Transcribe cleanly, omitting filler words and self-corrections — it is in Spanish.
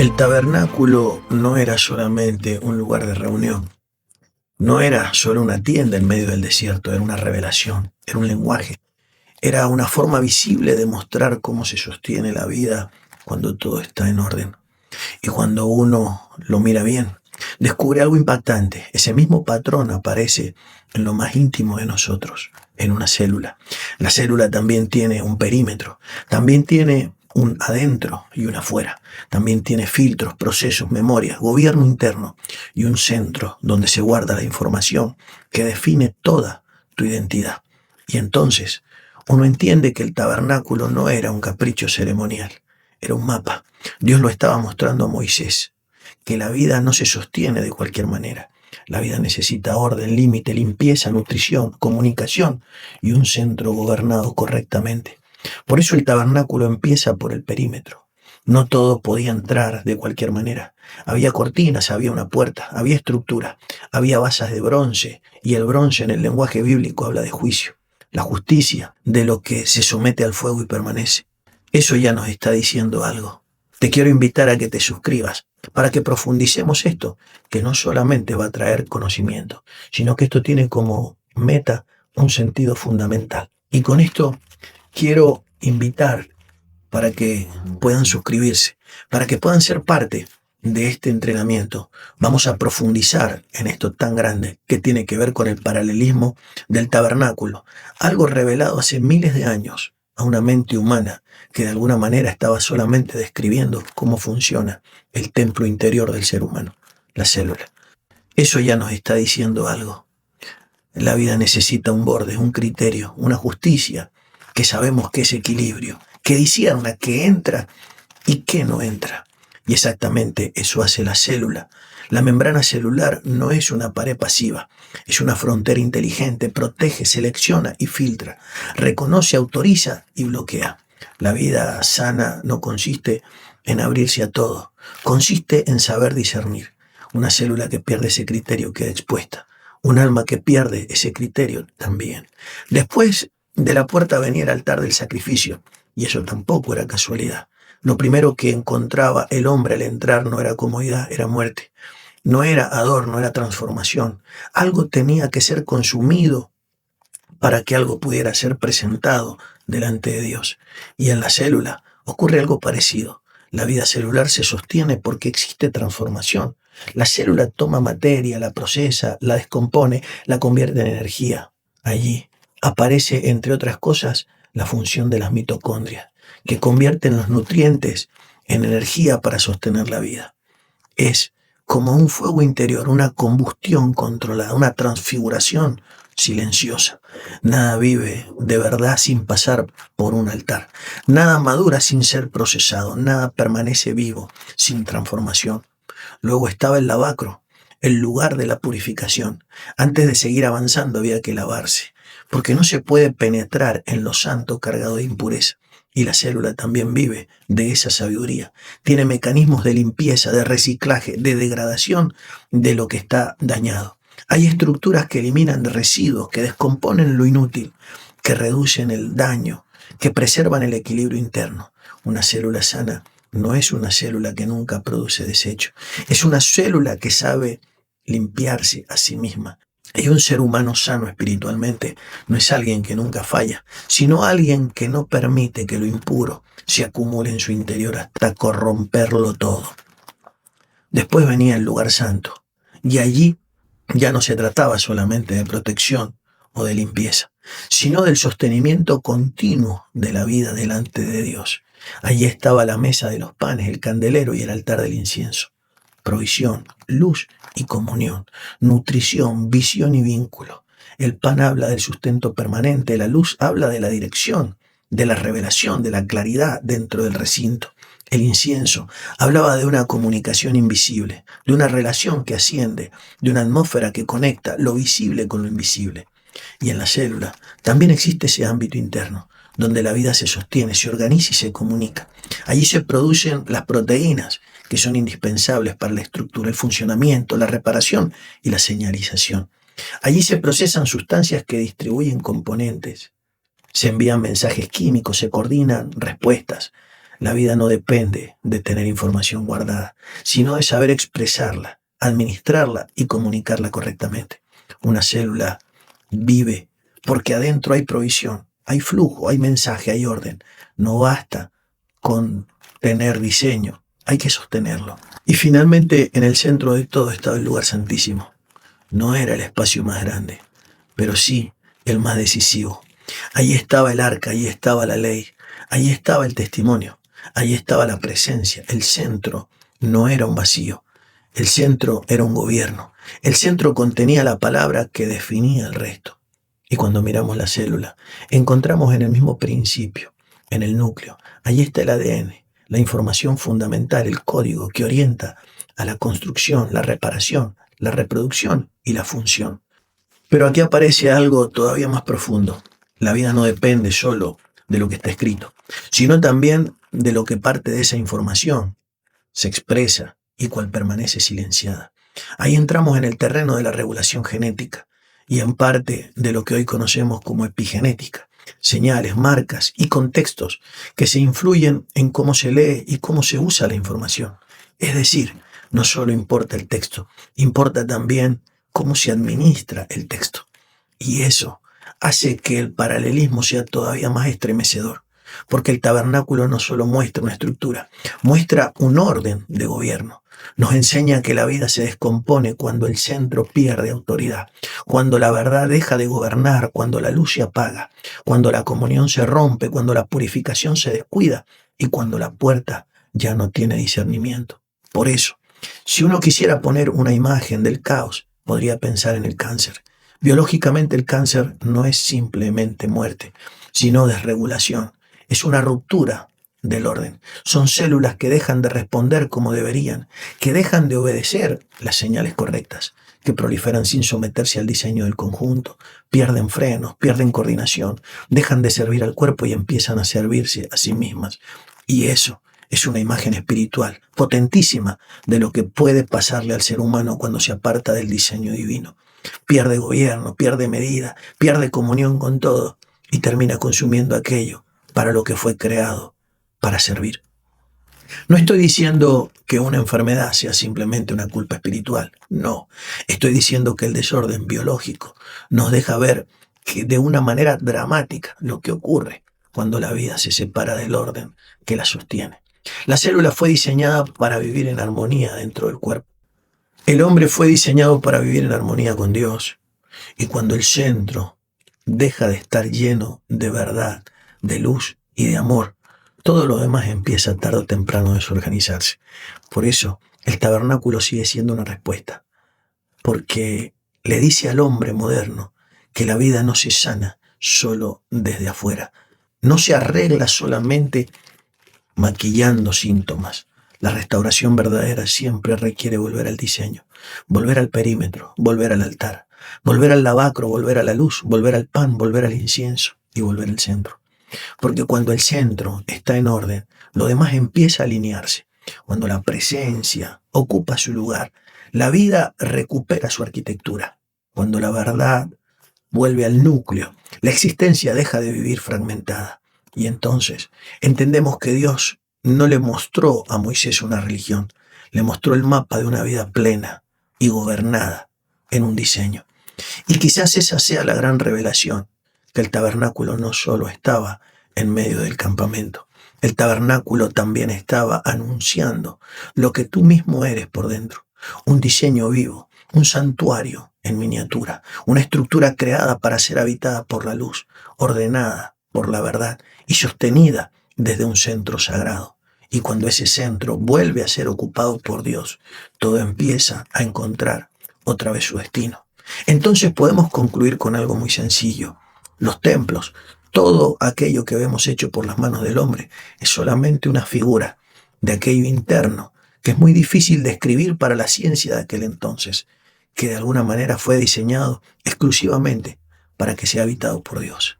El tabernáculo no era solamente un lugar de reunión, no era solo una tienda en medio del desierto, era una revelación, era un lenguaje, era una forma visible de mostrar cómo se sostiene la vida cuando todo está en orden. Y cuando uno lo mira bien, descubre algo impactante. Ese mismo patrón aparece en lo más íntimo de nosotros, en una célula. La célula también tiene un perímetro, también tiene un adentro y un afuera. También tiene filtros, procesos, memorias, gobierno interno y un centro donde se guarda la información que define toda tu identidad. Y entonces uno entiende que el tabernáculo no era un capricho ceremonial, era un mapa. Dios lo estaba mostrando a Moisés, que la vida no se sostiene de cualquier manera. La vida necesita orden, límite, limpieza, nutrición, comunicación y un centro gobernado correctamente. Por eso el tabernáculo empieza por el perímetro. No todo podía entrar de cualquier manera. Había cortinas, había una puerta, había estructura, había basas de bronce, y el bronce en el lenguaje bíblico habla de juicio, la justicia de lo que se somete al fuego y permanece. Eso ya nos está diciendo algo. Te quiero invitar a que te suscribas para que profundicemos esto, que no solamente va a traer conocimiento, sino que esto tiene como meta un sentido fundamental. Y con esto quiero invitar para que puedan suscribirse, para que puedan ser parte de este entrenamiento. Vamos a profundizar en esto tan grande que tiene que ver con el paralelismo del tabernáculo, algo revelado hace miles de años a una mente humana que de alguna manera estaba solamente describiendo cómo funciona el templo interior del ser humano, la célula. Eso ya nos está diciendo algo. La vida necesita un borde, un criterio, una justicia, que sabemos que es equilibrio, que discierna qué entra y qué no entra. Y exactamente eso hace la célula. La membrana celular no es una pared pasiva, es una frontera inteligente, protege, selecciona y filtra, reconoce, autoriza y bloquea. La vida sana no consiste en abrirse a todo, consiste en saber discernir. Una célula que pierde ese criterio queda expuesta. Un alma que pierde ese criterio también. Después de la puerta venía el altar del sacrificio, y eso tampoco era casualidad. Lo primero que encontraba el hombre al entrar no era comodidad, era muerte. No era adorno, era transformación. Algo tenía que ser consumido para que algo pudiera ser presentado delante de Dios. Y en la célula ocurre algo parecido. La vida celular se sostiene porque existe transformación. La célula toma materia, la procesa, la descompone, la convierte en energía. Allí aparece, entre otras cosas, la función de las mitocondrias, que convierten los nutrientes en energía para sostener la vida. Es como un fuego interior, una combustión controlada, una transfiguración silenciosa. Nada vive de verdad sin pasar por un altar. Nada madura sin ser procesado. Nada permanece vivo sin transformación. Luego estaba el lavacro, el lugar de la purificación. Antes de seguir avanzando había que lavarse, porque no se puede penetrar en lo santo cargado de impureza. Y la célula también vive de esa sabiduría. Tiene mecanismos de limpieza, de reciclaje, de degradación de lo que está dañado. Hay estructuras que eliminan residuos, que descomponen lo inútil, que reducen el daño, que preservan el equilibrio interno. Una célula sana no es una célula que nunca produce desecho. Es una célula que sabe limpiarse a sí misma. Y un ser humano sano espiritualmente no es alguien que nunca falla, sino alguien que no permite que lo impuro se acumule en su interior hasta corromperlo todo. Después venía el lugar santo, y allí ya no se trataba solamente de protección o de limpieza, sino del sostenimiento continuo de la vida delante de Dios. Allí estaba la mesa de los panes, el candelero y el altar del incienso. Provisión, luz y comunión, nutrición, visión y vínculo. El pan habla del sustento permanente, la luz habla de la dirección, de la revelación, de la claridad dentro del recinto. El incienso hablaba de una comunicación invisible, de una relación que asciende, de una atmósfera que conecta lo visible con lo invisible. Y en la célula también existe ese ámbito interno, donde la vida se sostiene, se organiza y se comunica. Allí se producen las proteínas, que son indispensables para la estructura, el funcionamiento, la reparación y la señalización. Allí se procesan sustancias que distribuyen componentes, se envían mensajes químicos, se coordinan respuestas. La vida no depende de tener información guardada, sino de saber expresarla, administrarla y comunicarla correctamente. Una célula vive porque adentro hay provisión, hay flujo, hay mensaje, hay orden. No basta con tener diseño, hay que sostenerlo. Y finalmente, en el centro de todo estaba el lugar santísimo. No era el espacio más grande, pero sí el más decisivo. Allí estaba el arca, allí estaba la ley, allí estaba el testimonio, allí estaba la presencia. El centro no era un vacío, el centro era un gobierno. El centro contenía la palabra que definía el resto. Y cuando miramos la célula, encontramos en el mismo principio, en el núcleo, allí está el ADN, la información fundamental, el código que orienta a la construcción, la reparación, la reproducción y la función. Pero aquí aparece algo todavía más profundo. La vida no depende solo de lo que está escrito, sino también de lo que parte de esa información se expresa y cual permanece silenciada. Ahí entramos en el terreno de la regulación genética y en parte de lo que hoy conocemos como epigenética, señales, marcas y contextos que se influyen en cómo se lee y cómo se usa la información. Es decir, no solo importa el texto, importa también cómo se administra el texto. Y eso hace que el paralelismo sea todavía más estremecedor, porque el tabernáculo no solo muestra una estructura, muestra un orden de gobierno. Nos enseña que la vida se descompone cuando el centro pierde autoridad, cuando la verdad deja de gobernar, cuando la luz se apaga, cuando la comunión se rompe, cuando la purificación se descuida y cuando la puerta ya no tiene discernimiento. Por eso, si uno quisiera poner una imagen del caos, podría pensar en el cáncer. Biológicamente el cáncer no es simplemente muerte, sino desregulación. Es una ruptura del orden. Son células que dejan de responder como deberían, que dejan de obedecer las señales correctas, que proliferan sin someterse al diseño del conjunto, pierden frenos, pierden coordinación, dejan de servir al cuerpo y empiezan a servirse a sí mismas. Y eso es una imagen espiritual potentísima de lo que puede pasarle al ser humano cuando se aparta del diseño divino. Pierde gobierno, pierde medida, pierde comunión con todo y termina consumiendo aquello para lo que fue creado, para servir. No estoy diciendo que una enfermedad sea simplemente una culpa espiritual, no. Estoy diciendo que el desorden biológico nos deja ver que de una manera dramática lo que ocurre cuando la vida se separa del orden que la sostiene. La célula fue diseñada para vivir en armonía dentro del cuerpo. El hombre fue diseñado para vivir en armonía con Dios. Y cuando el centro deja de estar lleno de verdad, de luz y de amor, todo lo demás empieza tarde o temprano a desorganizarse. Por eso, el tabernáculo sigue siendo una respuesta, porque le dice al hombre moderno que la vida no se sana solo desde afuera, no se arregla solamente maquillando síntomas. La restauración verdadera siempre requiere volver al diseño, volver al perímetro, volver al altar, volver al lavacro, volver a la luz, volver al pan, volver al incienso y volver al centro. Porque cuando el centro está en orden, lo demás empieza a alinearse. Cuando la presencia ocupa su lugar, la vida recupera su arquitectura. Cuando la verdad vuelve al núcleo, la existencia deja de vivir fragmentada. Y entonces entendemos que Dios no le mostró a Moisés una religión, le mostró el mapa de una vida plena y gobernada en un diseño. Y quizás esa sea la gran revelación, que el tabernáculo no solo estaba en medio del campamento, el tabernáculo también estaba anunciando lo que tú mismo eres por dentro, un diseño vivo, un santuario en miniatura, una estructura creada para ser habitada por la luz, ordenada por la verdad y sostenida desde un centro sagrado. Y cuando ese centro vuelve a ser ocupado por Dios, todo empieza a encontrar otra vez su destino. Entonces podemos concluir con algo muy sencillo. Los templos, todo aquello que vemos hecho por las manos del hombre, es solamente una figura de aquello interno que es muy difícil de describir para la ciencia de aquel entonces, que de alguna manera fue diseñado exclusivamente para que sea habitado por Dios.